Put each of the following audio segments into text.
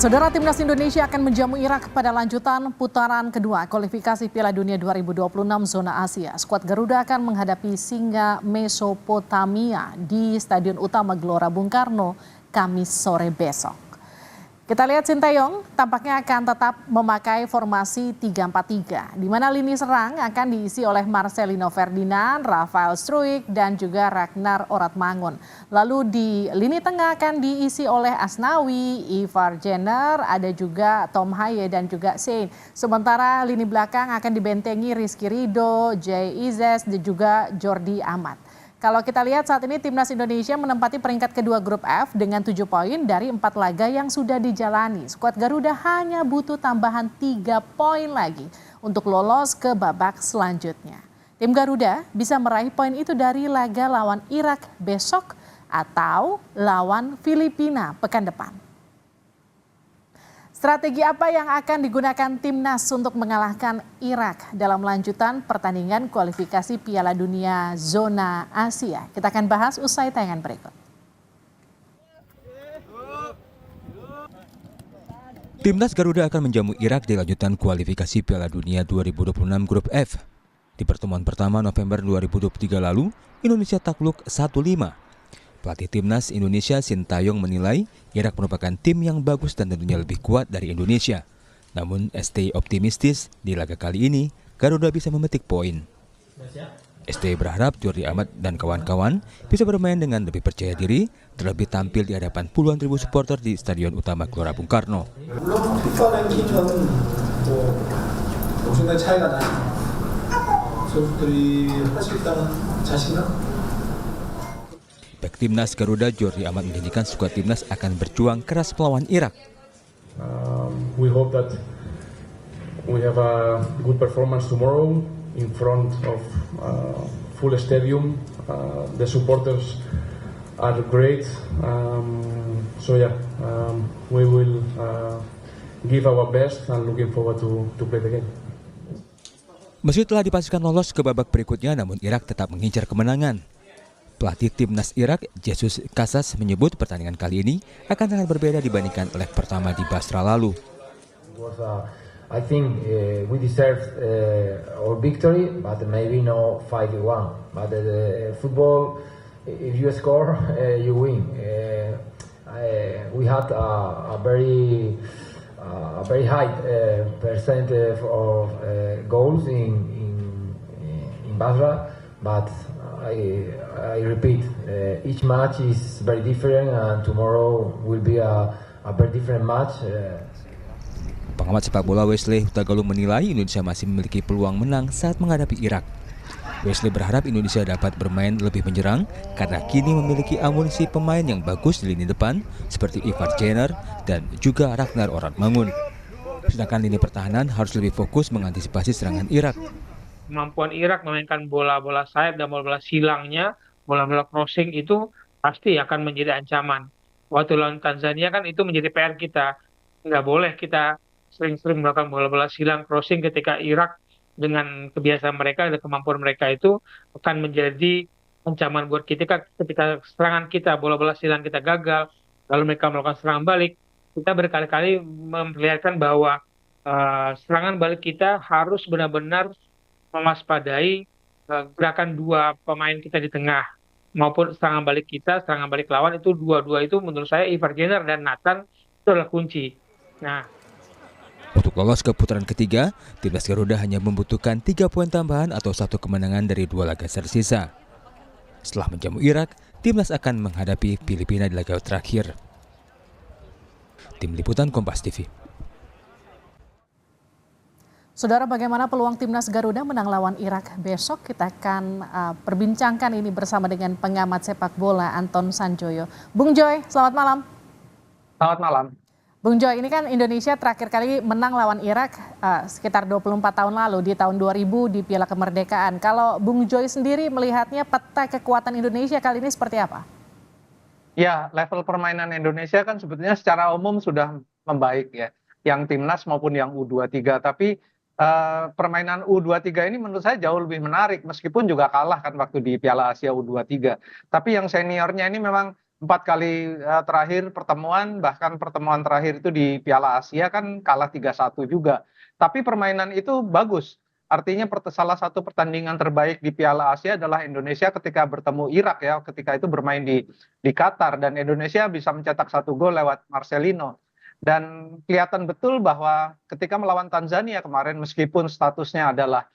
Saudara, timnas Indonesia akan menjamu Irak pada lanjutan putaran kedua kualifikasi Piala Dunia 2026 zona Asia. Skuad Garuda akan menghadapi Singa Mesopotamia di Stadion Utama Gelora Bung Karno Kamis sore besok. Kita lihat Sinteyong tampaknya akan tetap memakai formasi 3-4-3, di mana lini serang akan diisi oleh Marcelino Ferdinand, Rafael Struijk, dan juga Ragnar Oratmangun. Lalu di lini tengah akan diisi oleh Asnawi, Ivar Jenner, ada juga Tom Haye dan juga Sein. Sementara lini belakang akan dibentengi Rizky Ridho, Jay Izes, dan juga Jordi Amat. Kalau kita lihat saat ini timnas Indonesia menempati peringkat kedua grup F dengan 7 poin dari 4 laga yang sudah dijalani. Skuad Garuda hanya butuh tambahan 3 poin lagi untuk lolos ke babak selanjutnya. Tim Garuda bisa meraih poin itu dari laga lawan Irak besok atau lawan Filipina pekan depan. Strategi apa yang akan digunakan timnas untuk mengalahkan Irak dalam lanjutan pertandingan kualifikasi Piala Dunia zona Asia? Kita akan bahas usai tayangan berikut. Timnas Garuda akan menjamu Irak di lanjutan kualifikasi Piala Dunia 2026 Grup F. Di pertemuan pertama November 2023 lalu, Indonesia takluk 1-5. Pelatih timnas Indonesia Sinteyong menilai Irak merupakan tim yang bagus dan tentunya lebih kuat dari Indonesia. Namun ST optimistis di laga kali ini Garuda bisa memetik poin. ST berharap Jordi Amat dan kawan-kawan bisa bermain dengan lebih percaya diri, terlebih tampil di hadapan puluhan ribu supporter di Stadion Utama Gelora Bung Karno. Bek timnas Garuda Jordi Amat menjanjikan skuad timnas akan berjuang keras melawan Irak. We hope that we have a good performance tomorrow in front of full stadium. The supporters are great. We will give our best and looking forward to play the game. Meski telah dipastikan lolos ke babak berikutnya, namun Irak tetap mengincar kemenangan. Pelatih timnas Irak, Jesus Casas, menyebut pertandingan kali ini akan sangat berbeda dibandingkan leg pertama di Basra lalu. I think we deserve our victory, but maybe no 5-1. But football, if you score, you win. We had a very high percentage of goals in Basra, but I repeat, each match is very different, and tomorrow will be a very different match. Pengamat sepak bola Wesley Hutagalung menilai Indonesia masih memiliki peluang menang saat menghadapi Irak. Wesley berharap Indonesia dapat bermain lebih menyerang karena kini memiliki amunisi pemain yang bagus di lini depan seperti Ivar Jenner dan juga Ragnar Oratmangun. Sedangkan lini pertahanan harus lebih fokus mengantisipasi serangan Irak. Kemampuan Irak memainkan bola-bola sayap dan bola-bola silangnya, bola-bola crossing itu pasti akan menjadi ancaman. Waktu lawan Tanzania kan itu menjadi PR kita. Nggak boleh kita sering-sering melakukan bola-bola silang crossing ketika Irak dengan kebiasaan mereka dan kemampuan mereka itu akan menjadi ancaman buat kita ketika serangan kita, bola-bola silang kita gagal, lalu mereka melakukan serangan balik. Kita berkali-kali memperlihatkan bahwa serangan balik kita harus benar-benar mewaspadai gerakan dua pemain kita di tengah maupun serangan balik kita, serangan balik lawan itu dua-dua itu menurut saya Ivar Jenner dan Nathan itu adalah kunci. Nah, untuk lolos ke putaran ketiga, timnas Garuda hanya membutuhkan 3 poin tambahan atau 1 kemenangan dari 2 laga tersisa. Setelah menjamu Irak, timnas akan menghadapi Filipina di laga terakhir. Tim Liputan Kompas TV. Saudara, bagaimana peluang timnas Garuda menang lawan Irak besok? Kita akan perbincangkan ini bersama dengan pengamat sepak bola Anton Sanjoyo. Bung Joy, selamat malam. Selamat malam. Bung Joy, ini kan Indonesia terakhir kali menang lawan Irak sekitar 24 tahun lalu di tahun 2000 di Piala Kemerdekaan. Kalau Bung Joy sendiri melihatnya peta kekuatan Indonesia kali ini seperti apa? Ya, level permainan Indonesia kan sebetulnya secara umum sudah membaik ya. Yang timnas maupun yang U23. Tapi permainan U23 ini menurut saya jauh lebih menarik. Meskipun juga kalah kan waktu di Piala Asia U23. Tapi yang seniornya ini memang kali terakhir pertemuan, bahkan pertemuan terakhir itu di Piala Asia kan kalah 3-1 juga. Tapi permainan itu bagus. Artinya salah satu pertandingan terbaik di Piala Asia adalah Indonesia ketika bertemu Irak ya, ketika itu bermain di Qatar, dan Indonesia bisa mencetak 1 gol lewat Marcelino. Dan kelihatan betul bahwa ketika melawan Tanzania kemarin, meskipun statusnya adalah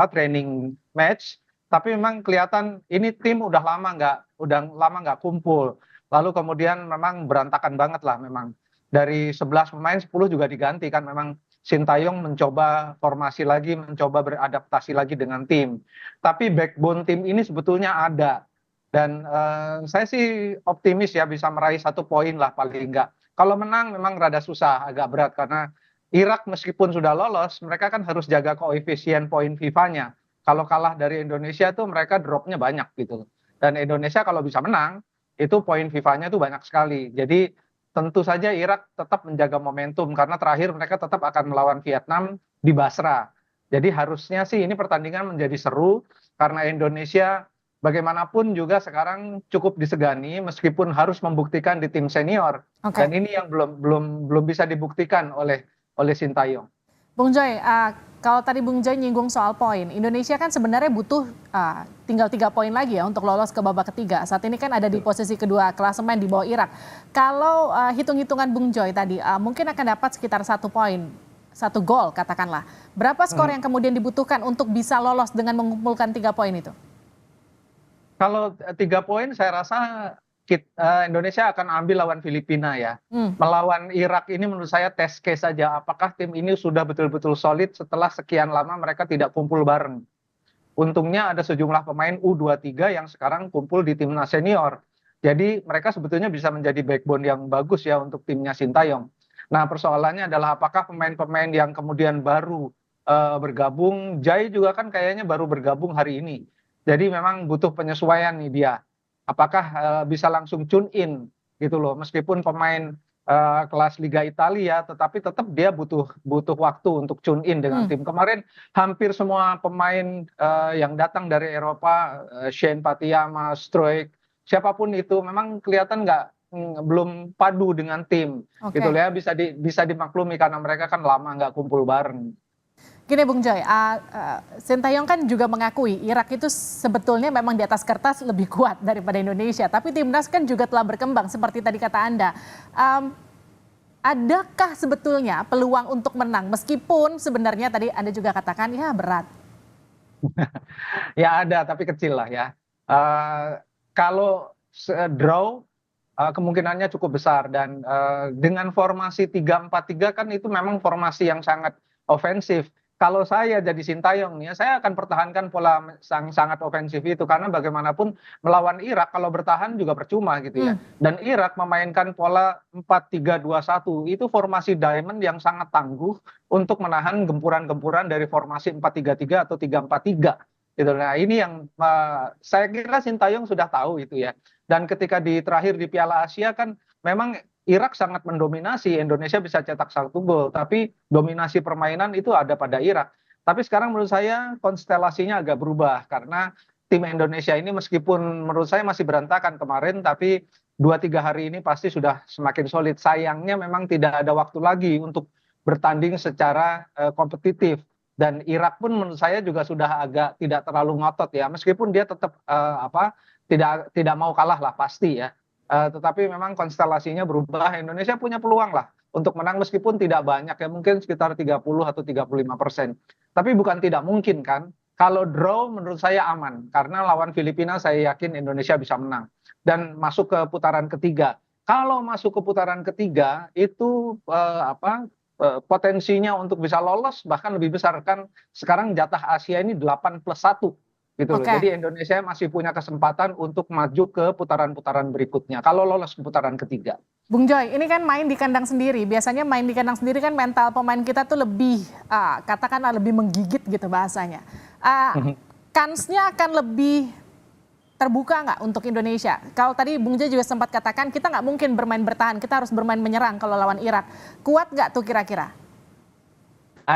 training match, tapi memang kelihatan ini tim udah lama nggak kumpul. Lalu kemudian memang berantakan banget lah memang. Dari 11 pemain 10 juga diganti kan, memang Sintayong mencoba formasi lagi, mencoba beradaptasi lagi dengan tim. Tapi backbone tim ini sebetulnya ada. Dan saya sih optimis ya bisa meraih 1 poin lah paling enggak. Kalau menang memang rada susah, agak berat karena Irak meskipun sudah lolos, mereka kan harus jaga koefisien poin FIFA-nya. Kalau kalah dari Indonesia tuh mereka dropnya banyak gitu. Dan Indonesia kalau bisa menang, itu poin FIFA-nya tuh banyak sekali. Jadi tentu saja Irak tetap menjaga momentum karena terakhir mereka tetap akan melawan Vietnam di Basra. Jadi harusnya sih ini pertandingan menjadi seru karena Indonesia bagaimanapun juga sekarang cukup disegani meskipun harus membuktikan di tim senior. Oke. Dan ini yang belum bisa dibuktikan oleh Sintayong. Bung Joy, kalau tadi Bung Joy nyinggung soal poin, Indonesia kan sebenarnya butuh tinggal 3 poin lagi ya untuk lolos ke babak ketiga. Saat ini kan ada di posisi kedua klasemen di bawah Irak. Kalau hitung-hitungan Bung Joy tadi, mungkin akan dapat sekitar 1 poin, 1 gol katakanlah. Berapa skor yang kemudian dibutuhkan untuk bisa lolos dengan mengumpulkan 3 poin itu? Kalau 3 poin saya rasa Indonesia akan ambil lawan Filipina ya. Melawan Irak ini menurut saya test case saja. Apakah tim ini sudah betul-betul solid setelah sekian lama mereka tidak kumpul bareng. Untungnya ada sejumlah pemain U23 yang sekarang kumpul di timnas senior. Jadi mereka sebetulnya bisa menjadi backbone yang bagus ya untuk timnya Sintayong. Nah persoalannya adalah apakah pemain-pemain yang kemudian baru bergabung, Jai juga kan kayaknya baru bergabung hari ini. Jadi memang butuh penyesuaian nih dia. Apakah bisa langsung tune in gitu loh, meskipun pemain kelas Liga Italia, tetapi tetap dia butuh waktu untuk tune in dengan tim. Kemarin hampir semua pemain yang datang dari Eropa, Shane Patiyama, Struijk, siapapun itu memang kelihatan belum padu dengan tim, gitu loh ya, bisa dimaklumi karena mereka kan lama nggak kumpul bareng. Gini Bung Joy, Sintayong kan juga mengakui Irak itu sebetulnya memang di atas kertas lebih kuat daripada Indonesia. Tapi timnas kan juga telah berkembang seperti tadi kata Anda. Adakah sebetulnya peluang untuk menang meskipun sebenarnya tadi Anda juga katakan ya berat? Ya ada tapi kecil lah ya. Kalau draw kemungkinannya cukup besar dan dengan formasi 3-4-3 kan itu memang formasi yang sangat ofensif. Kalau saya jadi Sintayong nih, saya akan pertahankan pola sangat ofensif itu karena bagaimanapun melawan Irak kalau bertahan juga percuma gitu ya. Dan Irak memainkan pola 4-3-2-1 itu formasi diamond yang sangat tangguh untuk menahan gempuran-gempuran dari formasi 4-3-3 atau 3-4-3. Gitu. Nah ini yang saya kira Sintayong sudah tahu itu ya. Dan ketika terakhir di Piala Asia kan memang Irak sangat mendominasi, Indonesia bisa cetak 1 gol, tapi dominasi permainan itu ada pada Irak. Tapi sekarang menurut saya konstelasinya agak berubah karena tim Indonesia ini meskipun menurut saya masih berantakan kemarin, tapi 2-3 hari ini pasti sudah semakin solid. Sayangnya memang tidak ada waktu lagi untuk bertanding secara kompetitif. Dan Irak pun menurut saya juga sudah agak tidak terlalu ngotot ya, meskipun dia tetap tidak mau kalah lah pasti ya. Tetapi memang konstelasinya berubah. Indonesia punya peluang lah untuk menang meskipun tidak banyak ya, mungkin sekitar 30 atau 35%. Tapi bukan tidak mungkin kan. Kalau draw menurut saya aman karena lawan Filipina saya yakin Indonesia bisa menang dan masuk ke putaran ketiga. Kalau masuk ke putaran ketiga itu potensinya untuk bisa lolos bahkan lebih besar kan. Sekarang jatah Asia ini 8+1. Gitu loh. Jadi Indonesia masih punya kesempatan untuk maju ke putaran-putaran berikutnya kalau lolos ke putaran ketiga. Bung Joy, ini kan main di kandang sendiri. Biasanya main di kandang sendiri kan mental pemain kita tuh lebih katakanlah lebih menggigit gitu bahasanya. Kansnya akan lebih terbuka nggak untuk Indonesia? Kalau tadi Bung Joy juga sempat katakan kita nggak mungkin bermain bertahan, kita harus bermain menyerang kalau lawan Irak. Kuat nggak tuh kira-kira?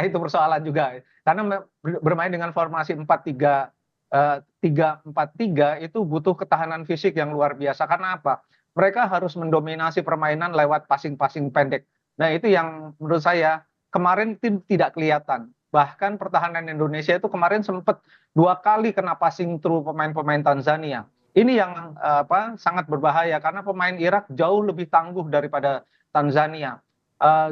Itu persoalan juga. Karena bermain dengan formasi 4-3-3 3-4-3 itu butuh ketahanan fisik yang luar biasa. Karena apa? Mereka harus mendominasi permainan lewat passing-passing pendek. Nah, itu yang menurut saya kemarin tidak kelihatan. Bahkan pertahanan Indonesia itu kemarin sempat 2 kali kena passing through pemain-pemain Tanzania. Ini yang sangat berbahaya karena pemain Irak jauh lebih tangguh daripada Tanzania.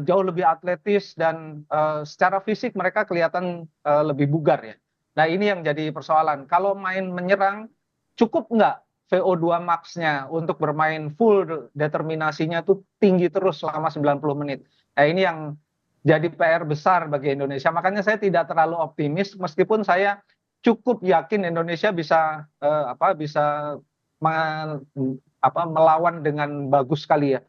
Jauh lebih atletis dan secara fisik mereka kelihatan lebih bugar ya. Nah, ini yang jadi persoalan. Kalau main menyerang, cukup nggak VO2 max-nya untuk bermain full, determinasinya tuh tinggi terus selama 90 menit. Nah, ini yang jadi PR besar bagi Indonesia. Makanya saya tidak terlalu optimis, meskipun saya cukup yakin Indonesia bisa melawan dengan bagus sekali ya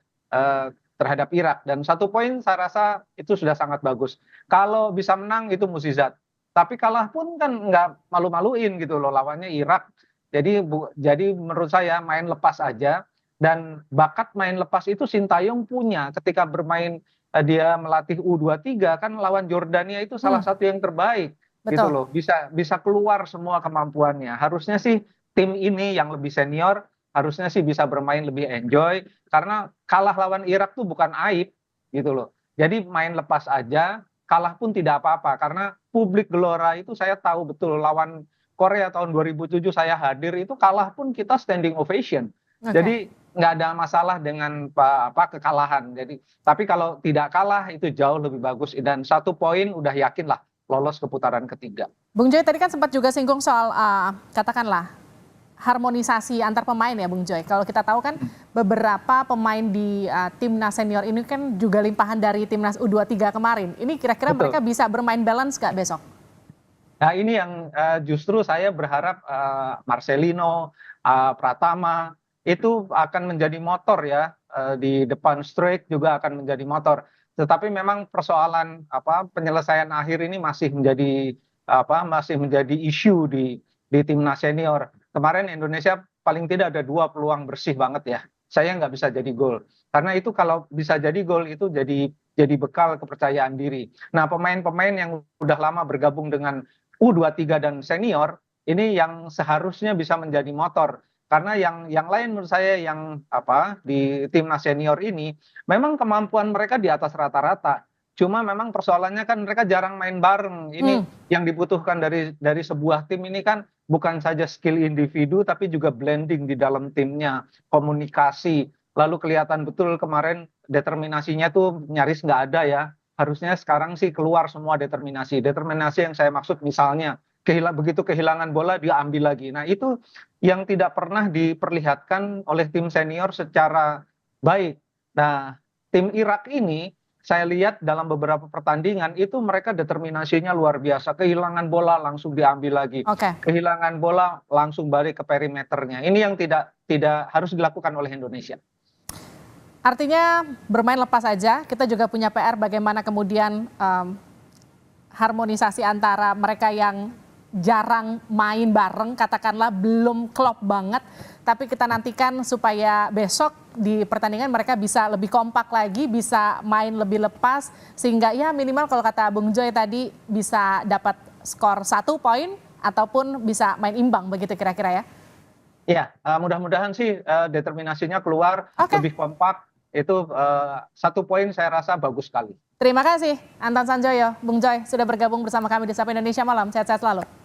terhadap Irak. Dan 1 poin saya rasa itu sudah sangat bagus. Kalau bisa menang itu mukjizat. Tapi kalah pun kan nggak malu-maluin gitu loh, lawannya Irak. Jadi menurut saya main lepas aja, dan bakat main lepas itu Sintayong punya. Ketika bermain dia melatih U23 kan lawan Jordania itu salah satu yang terbaik. Betul. Gitu loh. Bisa keluar semua kemampuannya. Harusnya sih tim ini yang lebih senior harusnya sih bisa bermain lebih enjoy, karena kalah lawan Irak tuh bukan aib gitu loh. Jadi main lepas aja, kalah pun tidak apa-apa, karena publik Gelora itu saya tahu betul. Lawan Korea tahun 2007 saya hadir, itu kalah pun kita standing ovation. Oke. Jadi nggak ada masalah dengan kekalahan. Tapi kalau tidak kalah itu jauh lebih bagus, dan 1 poin udah yakin lah lolos ke putaran ketiga. Bung Joy tadi kan sempat juga singgung soal katakanlah harmonisasi antar pemain ya Bung Joy. Kalau kita tahu kan beberapa pemain di timnas senior ini kan juga limpahan dari timnas U23 kemarin. Ini kira-kira Betul. mereka bisa bermain balance nggak besok? Nah, ini yang justru saya berharap Marcelino, Pratama itu akan menjadi motor ya, di depan strike juga akan menjadi motor. Tetapi memang persoalan penyelesaian akhir ini masih menjadi isu di timnas senior. Kemarin Indonesia paling tidak ada 2 peluang bersih banget ya. Saya nggak bisa jadi gol. Karena itu kalau bisa jadi gol itu jadi bekal kepercayaan diri. Nah, pemain-pemain yang udah lama bergabung dengan U23 dan senior ini yang seharusnya bisa menjadi motor. Karena yang lain menurut saya yang di timnas senior ini memang kemampuan mereka di atas rata-rata. Cuma memang persoalannya kan mereka jarang main bareng. Ini yang dibutuhkan dari sebuah tim ini kan bukan saja skill individu tapi juga blending di dalam timnya, komunikasi. Lalu kelihatan betul kemarin determinasinya tuh nyaris nggak ada ya. Harusnya sekarang sih keluar semua determinasi. Determinasi yang saya maksud misalnya begitu kehilangan bola dia ambil lagi. Nah, itu yang tidak pernah diperlihatkan oleh tim senior secara baik. Nah, tim Irak ini saya lihat dalam beberapa pertandingan itu mereka determinasinya luar biasa. Kehilangan bola langsung diambil lagi. Oke. Kehilangan bola langsung balik ke perimeternya. Ini yang tidak harus dilakukan oleh Indonesia. Artinya bermain lepas aja. Kita juga punya PR bagaimana kemudian harmonisasi antara mereka yang jarang main bareng, katakanlah belum klop banget, tapi kita nantikan supaya besok di pertandingan mereka bisa lebih kompak lagi, bisa main lebih lepas, sehingga ya minimal kalau kata Bung Joy tadi bisa dapat skor 1 poin ataupun bisa main imbang, begitu kira-kira ya? Iya, mudah-mudahan sih determinasinya keluar, lebih kompak, itu 1 poin saya rasa bagus sekali. Terima kasih Anton Sanjoyo, Bung Joy sudah bergabung bersama kami di Sapa Indonesia Malam, sehat-sehat selalu.